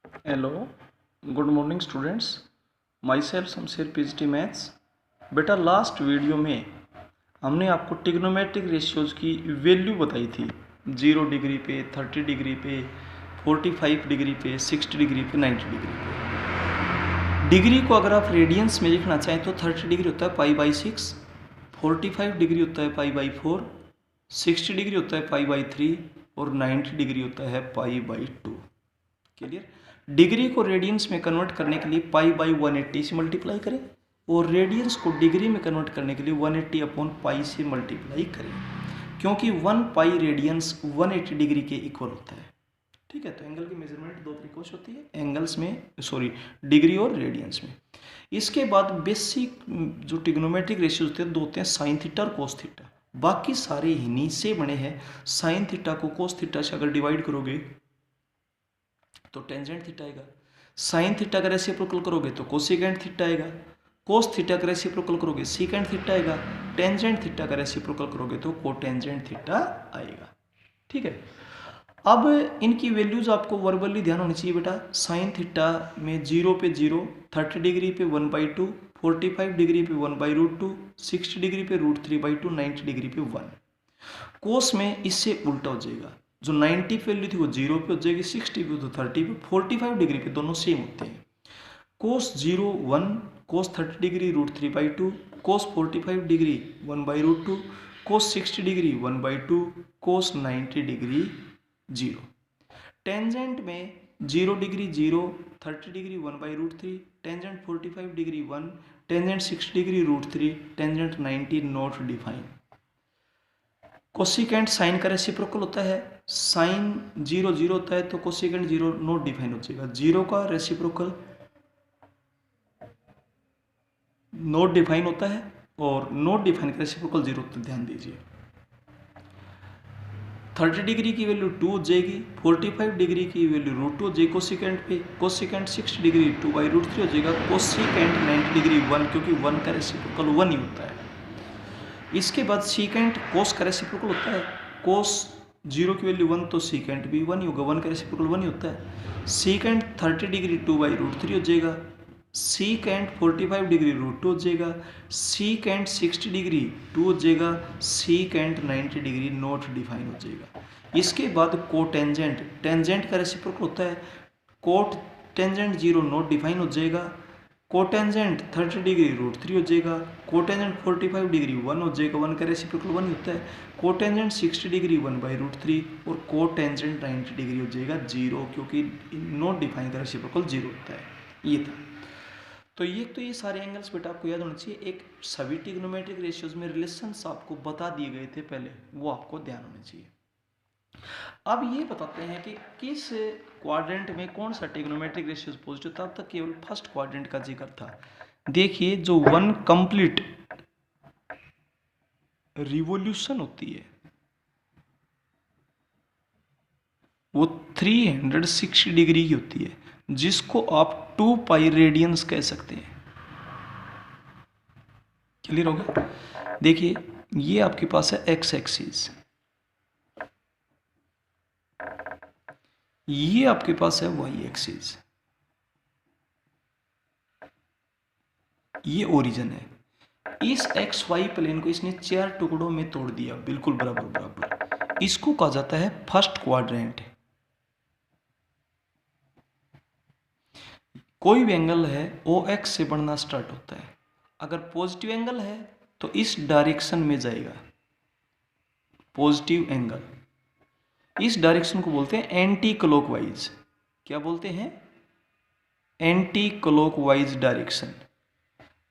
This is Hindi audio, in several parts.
Hello, good morning students. My self Shamsher PhD maths. बेटा लास्ट वीडियो में हमने आपको ट्रिग्नोमेट्रिक रेशियोज की वैल्यू बताई थी। 0 डिग्री पे, 30 डिग्री पे, 45 डिग्री पे, 60 डिग्री पे, 90 डिग्री पे। डिग्री को अगर आप रेडियंस में लिखना चाहें तो 30 डिग्री होता है π/6, 45 डिग्री होता है π/4, 60 डिग्री होता है π/3 और 90 डिग्री होता है π/2। क्लियर। डिग्री को रेडियंस में कन्वर्ट करने के लिए π/180 से मल्टीप्लाई करें और रेडियंस को डिग्री में कन्वर्ट करने के लिए 180/π से मल्टीप्लाई करें, क्योंकि 1 पाई रेडियंस 180 डिग्री के इक्वल होता है। ठीक है, तो एंगल की मेजरमेंट दो तरीकों से होती है, एंगल्स में डिग्री और रेडियंस में। इसके बाद बेसिक जो ट्रिग्नोमेट्रिक रेशियोज होते हैं दो होते हैं, साइन थीटा और कोस थीटा। बाकी सारे इन्हीं से बने हैं। साइन थीटा को कोस थीटा से अगर डिवाइड करोगे तो टेंजेंट थीटा आएगा। साइन थीटा का रेसिप्रोकल करोगे तो कोसेकेंट थीटा आएगा। कोस थीटा का रेसिप्रोकल करोगे सीकेंट थीटा आएगा। टेंजेंट थीटा का रेसिप्रोकल करोगे तो कोटेंजेंट थीटा आएगा। ठीक है, अब इनकी वैल्यूज आपको वर्बली ध्यान होनी चाहिए बेटा। साइन थीटा में 0 पे 0, 30 डिग्री पे 1/2, 45 डिग्री पे 1/√2, 60 डिग्री पे √3/2, 90 डिग्री पे 1। कोस में इससे उल्टा हो जाएगा, जो 90 पे वैल्यू थी वो 0 पे हो जाएगी, 60 पे तो 30 पे, 45 डिग्री पे दोनों सेम होते हैं। Cos 0 1, cos 30 degree √3/2, cos 45 degree 1/√2, cos 60 degree 1/2, cos 90 degree 0। Tangent में 0 degree 0, 30 degree 1/√3, tangent 45 degree 1, tangent 60 degree √3, tangent 90 not define. Cosecant sine का रेसिप्रोकल होता है। साइन 0 0 होता है तो कोसिकेंट 0 नॉट डिफाइन हो जाएगा। 0 का रेसिप्रोकल नॉट डिफाइन होता है और नॉट डिफाइन का रेसिप्रोकल 0 होता है, ध्यान दीजिए। 30 डिग्री की वैल्यू 2 हो जाएगी, 45 डिग्री की वैल्यू √2 हो जाएगी कोसिकेंट पे। कोसिकेंट 60 डिग्री 2/√3 हो जाएगा। कोसिकेंट 90 डिग्री 1, क्योंकि 1 का रेसिप्रोकल 1 ही होता है। इसके बाद सीकेंट कोस का रेसिप्रोकल होता है। कोस 0 की वैल्यू 1 तो सीकेंट भी 1 ही होगा, 1 का रेसिप्रोकल 1 ही होता है। सीकेंट 30 डिग्री 2/√3 हो जाएगा। सीकेंट 45 डिग्री √2 हो जाएगा। सीकेंट 60 डिग्री 2 हो जाएगा। सीकेंट 90 डिग्री नॉट डिफाइन हो जाएगा। इसके बाद कोटेंजेंट, टेंजेंट का रेसिप्रोकल होता है। कोट टेंजेंट 0 नॉट डिफाइन हो जाएगा। कोटेंजेंट 30 डिग्री √3 हो जाएगा। कोटेंजेंट 45 डिग्री 1 हो जाएगा, 1 का रेसिप्रोकल 1 होता है। कोटेंजेंट 60 डिग्री 1/√3 और कोटेंजेंट 90 डिग्री हो जाएगा 0, क्योंकि नॉट डिफाइन का रेसिप्रोकल 0 होता है। ये था। तो ये सारे एंगल्स बेटा आपको याद होना चाहिए। एक सभी ट्रिग्नोमेट्रिक रेशियोज में रिलेशंस आपको बता दिए गए थे पहले, वो आपको ध्यान होने चाहिए। अब ये बताते हैं कि किस क्वाड्रेंट में कौन सा ट्रिग्नोमेट्रिक रेशियोज पॉजिटिव था। अब तक केवल फर्स्ट क्वाड्रेंट का जिक्र था। देखिए, जो 1 कंप्लीट रिवॉल्यूशन होती है वो 360 डिग्री की होती है, जिसको आप 2 पाई रेडियंस कह सकते हैं। क्लियर होगा। देखिए, ये आपके पास है एक्स एक्सिस, ये आपके पास है वाई एक्सिस, ये ओरिजिन है। इस एक्स वाई प्लेन को इसने 4 टुकड़ों में तोड़ दिया, बिल्कुल बराबर बराबर। इसको कहा जाता है फर्स्ट क्वाड्रेंट। कोई भी एंगल है ओ एक्स से बढ़ना स्टार्ट होता है। अगर पॉजिटिव एंगल है तो इस डायरेक्शन में जाएगा। पॉजिटिव एंगल, इस डायरेक्शन को बोलते हैं एंटी क्लॉकवाइज। क्या बोलते हैं? Anti clockwise direction.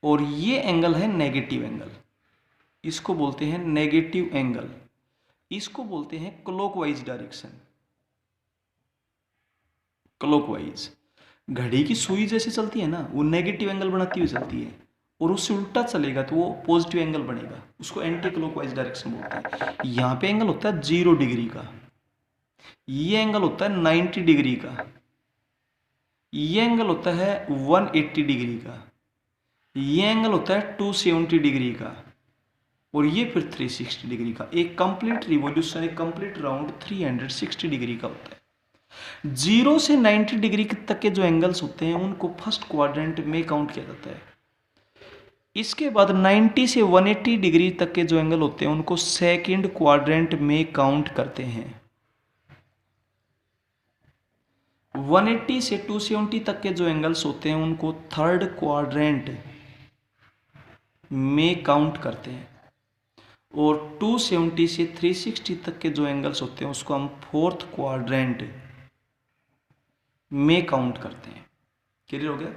और ये एंगल है नेगेटिव एंगल, इसको बोलते हैं नेगेटिव एंगल। इसको बोलते हैं क्लॉकवाइज डायरेक्शन। क्लॉकवाइज, घड़ी की सुई जैसे चलती है ना, वो नेगेटिव एंगल बनाती हुई चलती है, और उससे उल्टा चलेगा तो वो पॉजिटिव एंगल बनेगा, उसको एंटी क्लॉकवाइज डायरेक्शन बोलते हैं। यहाँ पे एंगल होता है 0 डिग्री का, ये एंगल होता है 90 डिग्री का, ये एंगल होता है 180 डिग्री का, ये एंगल होता है 270 डिग्री का, और ये फिर 360 डिग्री का। एक कंप्लीट रिवॉल्यूशन, एक कंप्लीट राउंड 360 डिग्री का होता है। 0 से 90 डिग्री तक के जो एंगल्स होते हैं उनको फर्स्ट क्वाड्रेंट में काउंट किया जाता है। इसके बाद 90 से 180 डिग्री तक के जो एंगल होते हैं उनको सेकंड क्वाड्रेंट में काउंट करते हैं। 180 से 270 तक के जो एंगल्स होते हैं उनको थर्ड क्वाड्रेंट में काउंट करते हैं। और 270 से 360 तक के जो एंगल्स होते हैं उसको हम फोर्थ क्वाड्रेंट में काउंट करते हैं। क्लियर हो गया?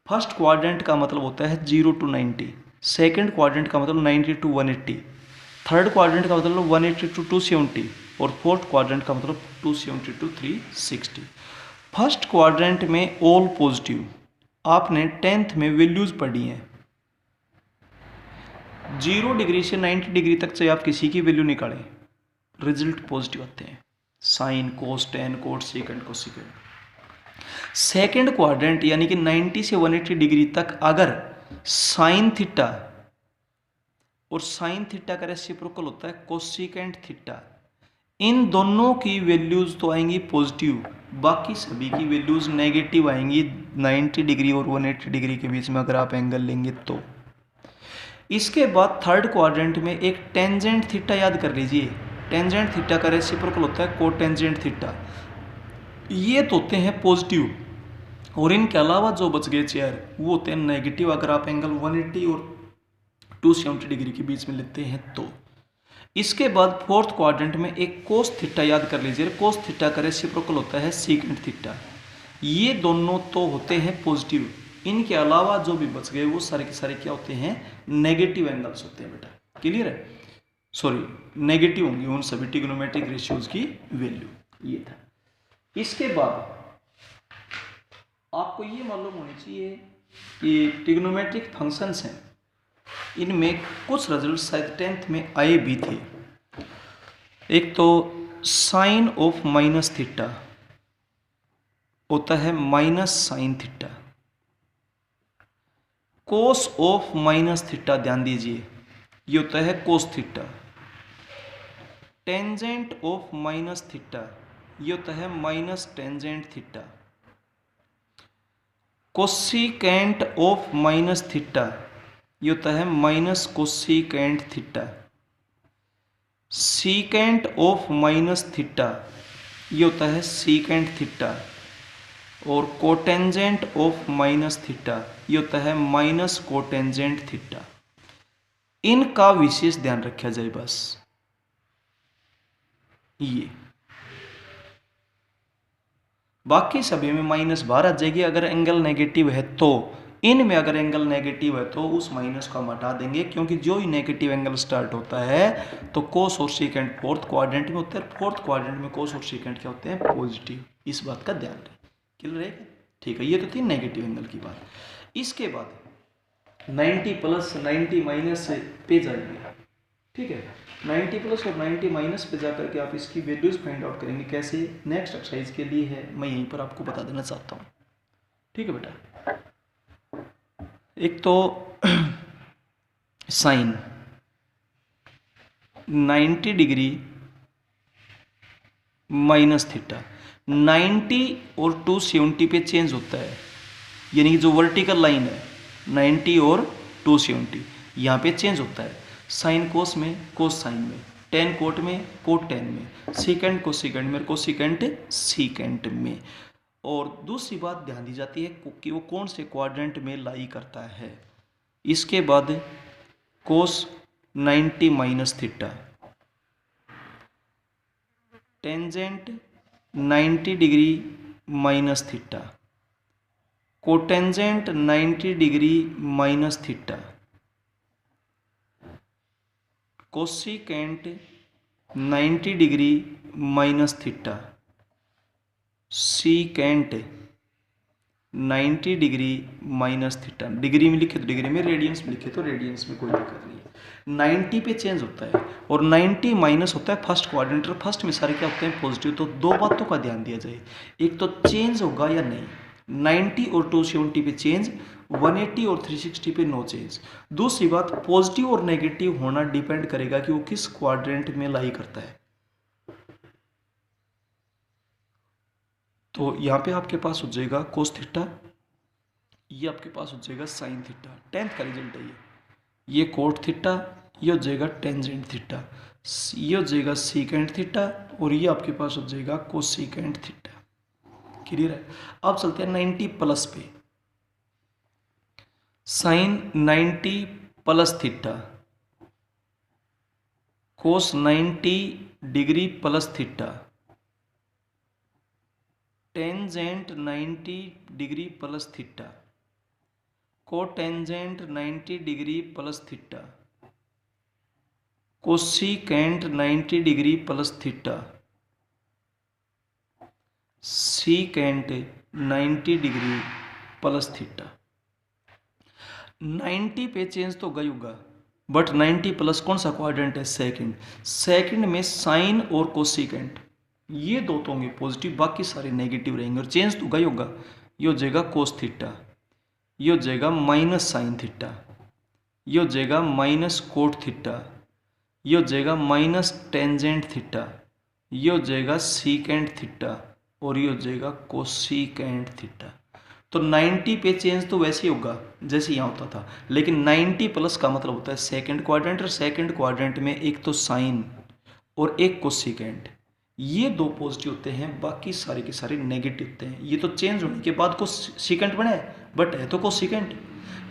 फर्स्ट क्वाड्रेंट का मतलब होता है 0 to 90, सेकंड क्वाड्रेंट का मतलब 90 to 180, थर्ड क्वाड्रेंट का मतलब 180 to 270 और फोर्थ क्वाड्रेंट का मतलब 270 to 360। फर्स्ट क्वाड्रेंट में ऑल पॉजिटिव, आपने 10th में वैल्यूज पढ़ी हैं। 0 डिग्री से 90 डिग्री तक से आप किसी की वैल्यू निकालें, रिजल्ट पॉजिटिव आते हैं। Sine, cos, tan, cot, secant, cosecant. Second quadrant यानी कि 90 से 180 डिग्री तक अगर साइन थीटा और साइन थीटा का रेसिप्रोकल होता है कोसेकेंट थीटा, इन दोनों की वैल्यूज तो आएंगी पॉजिटिव, बाकी सभी की वैल्यूज नेगेटिव आएंगी 90 डिग्री और 180 डिग्री के बीच में अगर आप एंगल लेंगे तो। इसके बाद थर्ड क्वाड्रेंट में एक टेंजेंट थीटा याद कर लीजिए। टेंजेंट थीटा का रेसिप्रोकल होता है कोटेंजेंट थीटा। ये तो होते हैं पॉजिटिव और इनके अलावा जो बच गए चेयर वो होते हैं नेगेटिव अगर आप एंगल 180 और 270 डिग्री के बीच में लेते हैं तो। इसके बाद फोर्थ क्वाड्रेंट में एक कोस थीटा याद कर लीजिए। कोस थीटा का रेसिप्रोकल होता है सीकेंट थीटा। ये दोनों तो होते हैं पॉजिटिव, इनके अलावा जो भी बच गए वो सारे के सारे क्या होते हैं? नेगेटिव एंगल्स होते हैं बेटा। क्लियर है? सॉरी, नेगेटिव होंगे उन सभी ट्रिग्नोमेट्रिक रेशियोज की वैल्यू। ये था। इसके बाद आपको ये मालूम होनी चाहिए कि ट्रिग्नोमेट्रिक फंक्शंस हैं, इनमें कुछ रिजल्ट शायद 10th में आए भी थे। एक तो साइन ऑफ माइनस थीटा होता है minus sine theta. Cos of minus theta ध्यान दीजिए, ये होता है cos theta. Tangent of minus theta ये होता है minus tangent theta. Cosecant of minus theta ये होता है minus cosecant theta. Secant of minus theta ये होता है सीकेंट थीटा। और कोटेंजेंट ऑफ माइनस थीटा ये होता है माइनस कोटेंजेंट थीटा। इनका विशेष ध्यान रखा जाए बस। ये बाकी सभी में माइनस बाहर आ जाएगी अगर एंगल नेगेटिव है तो। इनमें अगर एंगल नेगेटिव है तो उस माइनस को हम हटा देंगे, क्योंकि जो ही नेगेटिव एंगल स्टार्ट होता है तो कोस और सीकेंट फोर्थ क्वाड्रेंट में होते हैं। फोर्थ क्वाड्रेंट में कोस और सीकेंट क्या होते हैं? पॉजिटिव। इस बात का ध्यान रखें। क्लियर है? ठीक है, ये तो थी नेगेटिव एंगल की बात। इसके बाद 90 प्लस 90 माइनस पे जाएंगे। ठीक है, 90 प्लस और 90 माइनस पे जाकर के आप इसकी वैल्यूज फाइंड आउट करेंगे। कैसे? नेक्स्ट एक्सरसाइज के लिए है, मैं यहीं पर आपको बता देना चाहता हूँ। ठीक है बेटा, एक तो साइन 90 डिग्री माइनस थीटा 90 और 270 पे चेंज होता है, यानी कि जो वर्टिकल लाइन है 90 और 270 यहाँ पे चेंज होता है। साइन कोस में, कोस साइन में, टेन कोट में, कोट टेन में, सीकेंट को सीकेंट में, कोसिकेंट सीकेंट में। और दूसरी बात ध्यान दी जाती है कि वो कौन से क्वाड्रेंट में लाई करता है। इसके बाद कोस 90 minus theta, tangent 90 degree minus theta, cotangent 90 degree minus theta, cosecant 90 degree minus theta, secant 90 degree minus theta. Degree में लिखे तो डिग्री में, रेडियंस में लिखे तो रेडियंस में, कोई दिक्कत नहीं है। 90 पे चेंज होता है और 90 माइनस होता है फर्स्ट क्वाड्रेंट। फर्स्ट में सारे क्या होते हैं? पॉजिटिव। तो दो बातों का ध्यान दिया जाए, एक तो चेंज होगा या नहीं। 90 और 270 पे चेंज, 180 और 360 पे नो चेंज। दूसरी बात, पॉजिटिव और नेगेटिव होना डिपेंड करेगा कि वो किस क्वाड्रेंट में लाई करता है। तो यहाँ पे आपके पास हो जाएगा कोस थीटा, ये आपके पास हो जाएगा साइन थीटा। 10th का रिजल्ट है ये कोट थीटा, ये हो जाएगा टेंजेंट थीटा, ये हो जाएगा सीकेंट थीटा, और ये आपके पास हो जाएगा कोसीकेंट थीटा। क्लियर है। अब चलते हैं 90 प्लस पे। साइन 90 प्लस थीटा, कोस 90 degree plus theta, tangent 90 degree plus theta, cotangent 90 degree plus theta, cosecant 90 degree plus theta, secant 90 degree plus theta. 90 पे चेंज तो गई होगा, बट 90 प्लस कौन सा क्वाड्रेंट है? सेकंड। सेकंड में साइन और कोसिकेंट ये दो तो होंगे पॉजिटिव, बाकी सारे नेगेटिव रहेंगे, और चेंज तो गई होगा। ये हो जाएगा कोस थीटा, ये हो जाएगा माइनस साइन थीटा, ये हो जाएगा माइनस कोट थीटा, ये हो जाएगा माइनस टेंजेंट थीटा, ये हो जाएगा सीकेंट थीटा, और ये हो जाएगा कोसिकेंट थीटा। तो 90 पे चेंज तो वैसे ही होगा जैसे यहाँ होता था, लेकिन 90 प्लस का मतलब होता है सेकंड क्वाड्रेंट, और सेकंड क्वाड्रेंट में एक तो साइन और एक कोसिकेंट, ये दो पॉजिटिव होते हैं, बाकी सारे के सारे नेगेटिव होते हैं। ये तो चेंज होने के बाद कोसिकेंट बने बट है तो कोसिकेंट,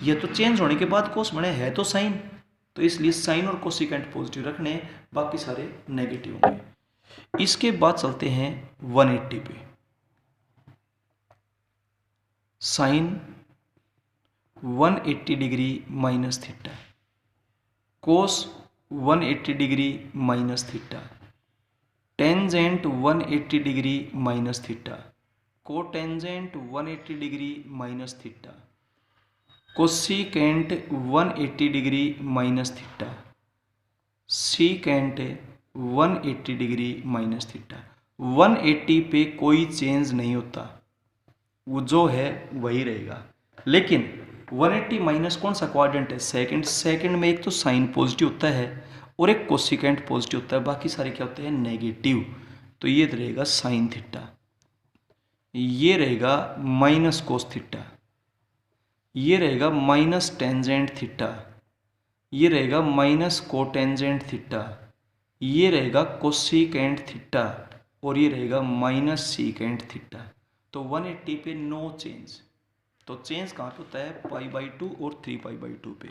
ये तो चेंज होने के बाद कोस बने है तो साइन, तो इसलिए साइन और कोसिकेंट पॉजिटिव रखने, बाकी सारे नेगेटिव होंगे। इसके बाद चलते हैं 180 पे। साइन 180 डिग्री माइनस थीटा, कोस 180 degree minus theta, tangent 180 degree minus theta, cotangent 180 degree minus theta, cosecant 180 degree minus theta, secant 180 degree minus theta. 180 पे कोई चेंज नहीं होता, वो जो है वही रहेगा, लेकिन 180 माइनस कौन सा क्वाड्रेंट है? सेकंड। सेकंड में एक तो साइन पॉजिटिव होता है और एक कोसिकेंट पॉजिटिव होता है, बाकी सारे क्या होते हैं? नेगेटिव। तो ये रहेगा साइन थीटा, ये रहेगा माइनस कोस थीटा, ये रहेगा माइनस टेंजेंट थीटा, ये रहेगा माइनस कोटेंजेंट थीटा, ये रहेगा कोसिकेंट थीटा, और ये रहेगा माइनस सीकेंट थीटा। तो 180 पे नो चेंज। तो चेंज कहाँ पे होता है? π/2 और 3π/2 पे।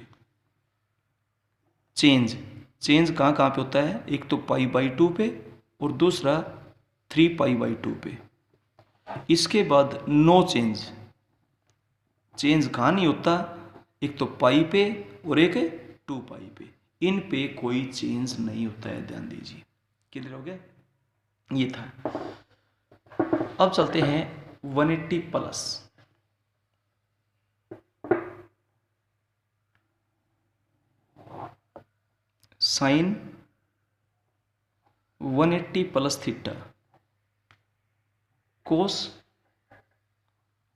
चेंज कहाँ कहाँ पे होता है? एक तो π/2 पे और दूसरा 3π/2 पे। इसके बाद नो चेंज कहाँ नहीं होता? एक तो पाई पे और एक 2π पे, इन पे कोई चेंज नहीं होता है, ध्यान दीजिए। क्लियर हो गया? ये था। अब चलते हैं 180 प्लस। साइन 180 प्लस थीटा, कोस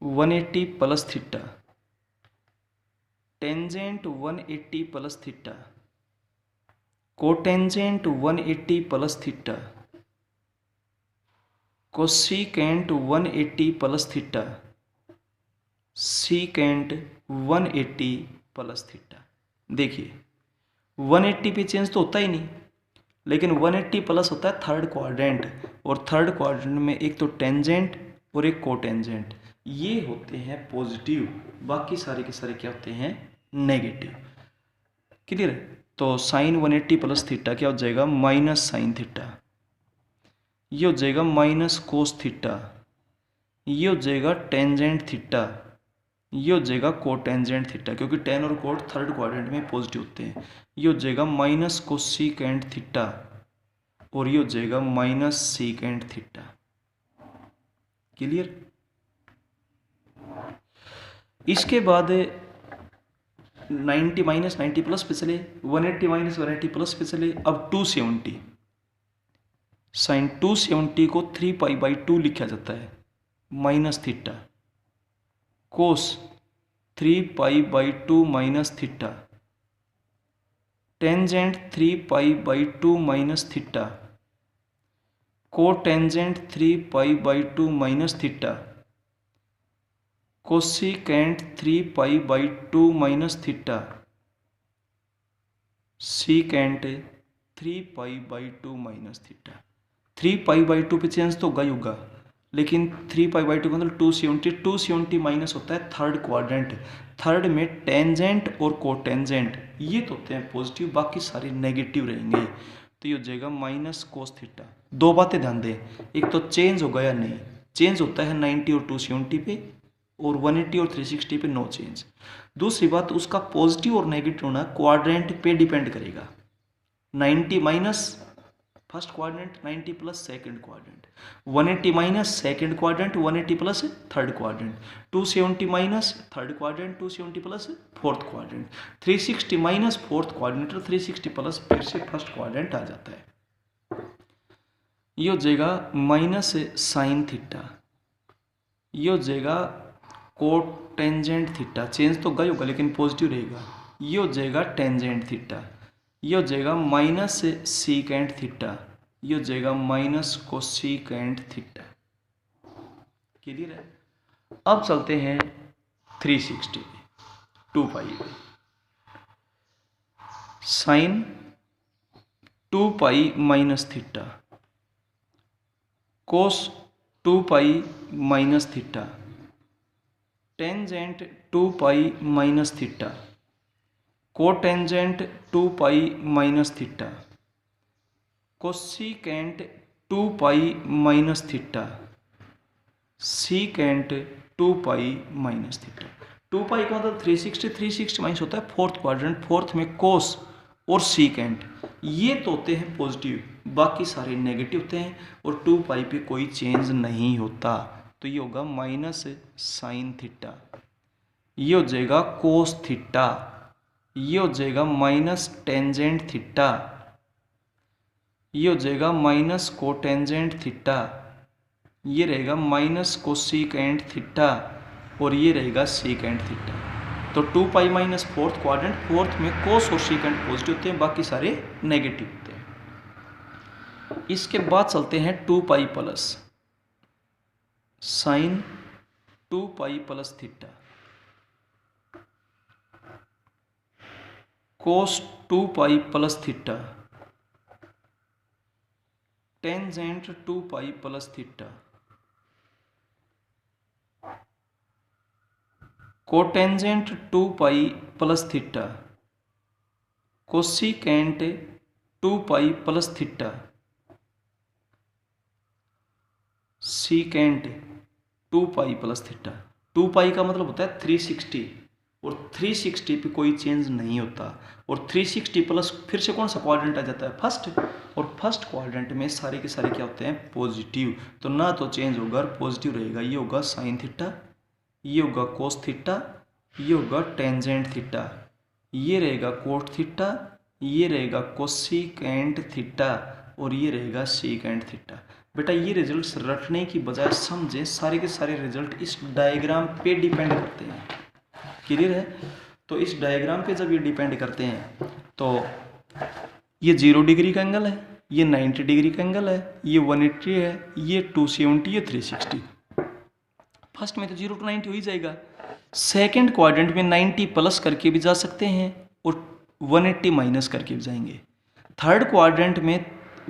180 plus theta, tangent 180 plus theta, cotangent 180 plus theta, cosecant 180 plus theta, secant 180 plus theta. देखिए 180 पे चेंज तो होता ही नहीं, लेकिन 180 प्लस होता है थर्ड क्वाड्रेंट, और थर्ड क्वाड्रेंट में एक तो टेंजेंट और एक कोटेंजेंट, ये होते हैं पॉजिटिव, बाकी सारे के सारे क्या होते हैं? नेगेटिव। क्लियर है? तो साइन 180 प्लस थीटा क्या हो जाएगा? माइनस साइन थीटा, ये हो जाएगा माइनस कोस थीटा, ये हो जाएगा टेंजेंट थीटा, ये हो जाएगा कोटेंजेंट थीटा, क्योंकि टेन और कोट थर्ड क्वाड्रेंट में पॉजिटिव होते हैं। ये हो जाएगा माइनस कोसिकेंट थीटा, और ये हो जाएगा माइनस सीकेंट थीटा। क्लियर? इसके बाद 90 माइनस 90 प्लस पे चले, 180 माइनस 180 प्लस पे चले। अब 270, साइन 270 को 3π/2 लिखा जाता है, minus theta, cos 3π/2 minus theta, tangent 3π/2 minus theta, cotangent 3π/2 minus theta, cosecant 3π/2 minus theta, secant 3π/2 minus theta. 3π/2 पे चेंज तो होगा ही होगा, लेकिन 3π/2 मतलब 270 माइनस होता है थर्ड क्वाड्रेंट। थर्ड में टेंजेंट और कोटेंजेंट ये तो होते हैं पॉजिटिव, बाकी सारे नेगेटिव रहेंगे। तो ये हो जाएगा माइनस कोस थीटा। दो बातें ध्यान दें, एक तो चेंज होगा या नहीं, चेंज होता है 90 और 270 पे, और 180 और 360 पे नो चेंज। दूसरी बात, उसका पॉजिटिव और नेगेटिव होना क्वाड्रेंट पे डिपेंड करेगा। 90 minus first quadrant, 90 plus second quadrant, 180 minus second quadrant, 180 plus third quadrant, 270 minus third quadrant, 270 plus fourth quadrant, 360 minus fourth quadrant, 360 plus फिर से फर्स्ट क्वाड्रेंट आ जाता है। ये हो जाएगा माइनस साइन थीटा, ये हो जाएगा कोटेंजेंट थीटा, चेंज तो गई होगा लेकिन पॉजिटिव रहेगा। ये हो जाएगा टेंजेंट थीटा, ये हो जाएगा माइनस सीकेंट थीटा, ये हो जाएगा माइनस कोसिकेंट थीटा। क्लियर है? अब चलते हैं 360 पे, 2π पे। Sine 2π minus theta, cos 2π minus theta, tangent 2π minus theta, cotangent 2π minus theta, cosecant 2π minus theta, secant 2π minus theta. 2π का मतलब 360 माइनस होता है फोर्थ क्वाड्रेंट, फोर्थ में कोस और सीकेंट ये तो होते हैं पॉजिटिव, बाकी सारे नेगेटिव होते हैं, और 2π पे कोई चेंज नहीं होता। तो ये होगा माइनस साइन थीटा, ये हो जाएगा कोस थीटा, ये हो जाएगा माइनस टेंजेंट थीटा, ये हो जाएगा माइनस कोटेंजेंट थीटा, ये रहेगा माइनस कोसिकेंट थीटा, और ये रहेगा सीकेंट थीटा। तो 2π माइनस फोर्थ क्वाड्रेंट, फोर्थ में कोस और सीकेंट पॉजिटिव होते हैं, बाकी सारे नेगेटिव होते हैं। इसके बाद चलते हैं 2π plus sine 2π plus theta, cos 2π plus theta, tangent 2π plus theta, cotangent 2π plus theta, cosecant 2π plus theta, secant 2π plus theta. 2π का मतलब होता है 360, और 360 पे कोई चेंज नहीं होता, और 360 प्लस फिर से कौन सा क्वाड्रेंट आ जाता है? फर्स्ट, और फर्स्ट क्वाड्रेंट में सारे के सारे क्या होते हैं? पॉजिटिव। तो ना तो चेंज होगा और पॉजिटिव रहेगा। ये होगा साइन थीटा, ये होगा कोस थीटा, ये होगा टेंजेंट थीटा, ये रहेगा कोट थीटा, ये रहेगा कोसिकेंट थीटा, और ये रहेगा सीकेंट थीटा। बेटा ये रिजल्ट्स रटने की बजाय समझें, सारे के सारे रिजल्ट इस डायग्राम पे डिपेंड करते हैं। क्लियर है? तो इस डायग्राम पे जब ये डिपेंड करते हैं तो ये 0 डिग्री का एंगल है, ये 90 डिग्री का एंगल है, ये 180 है, ये 270, ये 360। फर्स्ट में तो 0 to 90 हो ही जाएगा। सेकंड क्वाड्रेंट में 90 प्लस करके भी जा सकते हैं और 180 माइनस करके भी जाएंगे। थर्ड क्वाड्रेंट में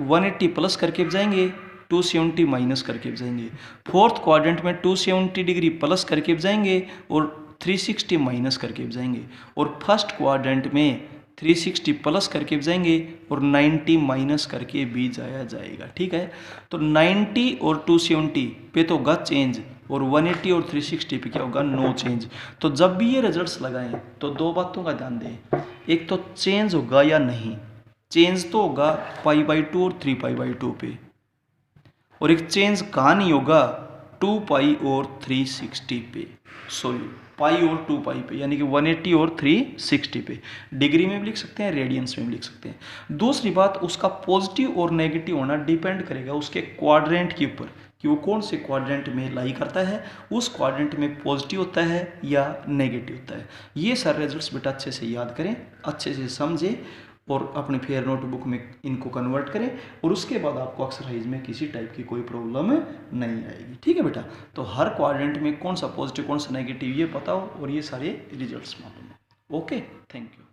180 प्लस करके भी जाएंगे, 270 माइनस करके भी जाएंगे। फोर्थ क्वाड्रेंट में 270 डिग्री प्लस करके भी जाएंगे और 360 माइनस करके भी जाएंगे। और फर्स्ट क्वाड्रेंट में 360 प्लस करके भी जाएंगे और 90 माइनस करके भी जाया जाएगा। ठीक है, तो 90 और 270 पे तो होगा चेंज, और 180 और 360 पे क्या होगा? No change. तो जब भी ये रिजल्ट्स लगाएं तो दो बातों का ध्यान दें, एक तो चेंज होगा या नहीं। चेंज तो होगा π/2 और 3π/2 पे, और एक चेंज कहाँ नहीं होगा? 2π और 360 पे, सॉरी पाई और 2π पे, यानी कि 180 और 360 पे। डिग्री में भी लिख सकते हैं, रेडियंस में भी लिख सकते हैं। दूसरी बात, उसका पॉजिटिव और नेगेटिव होना डिपेंड करेगा उसके क्वाड्रेंट के ऊपर कि वो कौन से क्वाड्रेंट में लाई करता है, उस क्वाड्रेंट में पॉजिटिव होता है या नेगेटिव होता है। ये सारे रिजल्ट्स बेटा अच्छे से याद करें, अच्छे से समझें, और अपने फेयर नोटबुक में इनको कन्वर्ट करें, और उसके बाद आपको एक्सरसाइज में किसी टाइप की कोई प्रॉब्लम नहीं आएगी। ठीक है बेटा, तो हर क्वाड्रेंट में कौन सा पॉजिटिव कौन सा नेगेटिव ये पता हो और ये सारे रिजल्ट्स मालूम हो। Okay, thank you.